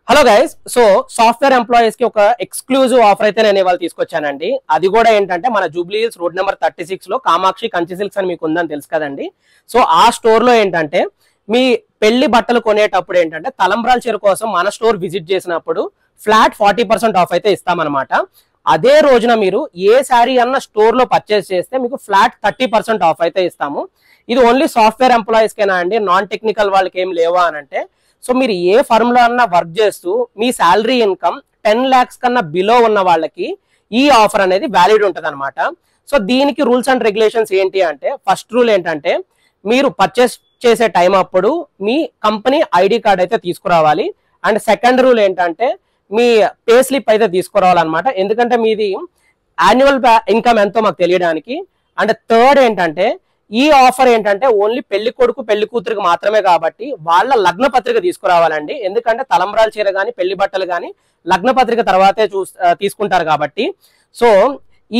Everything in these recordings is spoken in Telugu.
Hello guys, so software employees కి ఒక ఎక్స్క్లూజివ్ ఆఫర్ అయితే నేను ఇవాళ తీసుకొచ్చానండి. అది కూడా ఏంటంటే మన జూబ్లీ హిల్స్ రోడ్ నెంబర్ 36 లో కామాక్షి కంచి సిల్క్స్ అని మీకు ఉందని తెలుసు కదండి. సో ఆ స్టోర్ లో ఏంటంటే మీ పెళ్లి బట్టలు కొనేటప్పుడు ఏంటంటే తలంబ్రాల చీర కోసం మన స్టోర్ విజిట్ చేసినప్పుడు ఫ్లాట్ 40% ఆఫ్ అయితే ఇస్తామన్నమాట. అదే రోజున మీరు ఏ శారీ అన్న స్టోర్ లో పర్చేస్ చేస్తే మీకు ఫ్లాట్ 30% ఆఫ్ అయితే ఇస్తాము. ఇది ఓన్లీ సాఫ్ట్వేర్ ఎంప్లాయీస్ కేనా అండి, నాన్ టెక్నికల్ వాళ్ళకి ఏం లేవా అని అంటే, సో మీరు ఏ ఫర్మ్ లో అన్నా వర్క్ చేస్తూ మీ శాలరీ ఇన్కమ్ 10 lakhs కన్నా బిలో ఉన్న వాళ్ళకి ఈ ఆఫర్ అనేది వ్యాలిడ్ ఉంటుంది అనమాట. సో దీనికి రూల్స్ అండ్ రెగ్యులేషన్స్ ఏంటి అంటే, ఫస్ట్ రూల్ ఏంటంటే మీరు పర్చేస్ చేసే టైం అప్పుడు మీ కంపెనీ ఐడి కార్డ్ అయితే తీసుకురావాలి. అండ్ సెకండ్ రూల్ ఏంటంటే మీ పే స్లిప్ అయితే తీసుకురావాలన్నమాట, ఎందుకంటే మీది యాన్యువల్ ఇన్కమ్ ఎంతో మాకు తెలియడానికి. అండ్ థర్డ్ ఏంటంటే ఈ ఆఫర్ ఏంటంటే ఓన్లీ పెళ్లి కొడుకు పెళ్లి కూతురికి మాత్రమే కాబట్టి వాళ్ళ లగ్న పత్రిక తీసుకురావాలండి. ఎందుకంటే తలంబ్రాల చీర కానీ పెళ్లి బట్టలు కానీ లగ్న పత్రిక తర్వాతే తీసుకుంటారు కాబట్టి. సో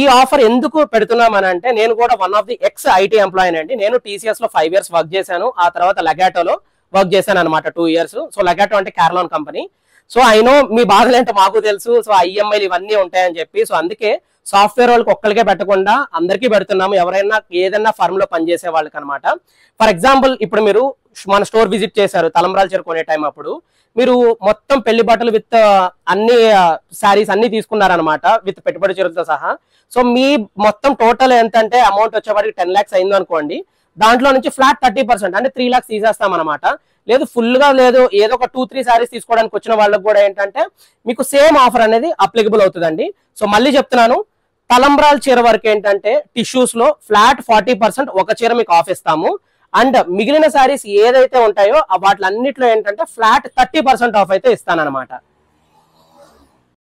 ఈ ఆఫర్ ఎందుకు పెడుతున్నామని అంటే, నేను కూడా one of the X IT employee అండి. నేను TCS లో 5 years వర్క్ చేశాను, ఆ తర్వాత లగాటోలో వర్క్ చేశాను అనమాట 2 years. సో లగాటో అంటే క్యారలాన్ కంపెనీ. సో ఐ నో మీ బాధలేంటో మాకు తెలుసు. సో IMIలు ఇవన్నీ ఉంటాయని చెప్పి, సో అందుకే సాఫ్ట్వేర్ వాళ్ళకి ఒక్కరికే పెట్టకుండా అందరికీ పెడుతున్నాము, ఎవరైనా ఏదైనా ఫర్మ్ లో పనిచేసే వాళ్ళకి అనమాట. ఫర్ ఎగ్జాంపుల్ ఇప్పుడు మీరు మన స్టోర్ విజిట్ చేశారు తలంబ్రాల చీర కొనే టైం అప్పుడు మీరు మొత్తం పెళ్లి బట్టలు విత్ అన్ని శారీస్ అన్ని తీసుకున్నారనమాట, విత్ పెట్టుబడి చీరలతో సహా. సో మీ మొత్తం టోటల్ ఎంత అంటే అమౌంట్ వచ్చేవాడికి 10 lakhs అయింది అనుకోండి, దాంట్లో నుంచి ఫ్లాట్ 30% అంటే 3 lakhs తీసేస్తాం అనమాట. లేదు ఫుల్ గా లేదు ఏదో ఒక 2-3 శారీస్ తీసుకోవడానికి వచ్చిన వాళ్ళకి కూడా ఏంటంటే మీకు సేమ్ ఆఫర్ అనేది అప్లికబుల్ అవుతుందండి. సో మళ్ళీ చెప్తున్నాను, తలంబ్రాల చీర వరకు ఏంటంటే టిష్యూస్ లో ఫ్లాట్ 40% ఒక చీర మీకు ఆఫ్ ఇస్తాము. అండ్ మిగిలిన శారీస్ ఏదైతే ఉంటాయో వాటిలన్నిట్లో ఏంటంటే ఫ్లాట్ 30% ఆఫ్ అయితే ఇస్తానన్నమాట.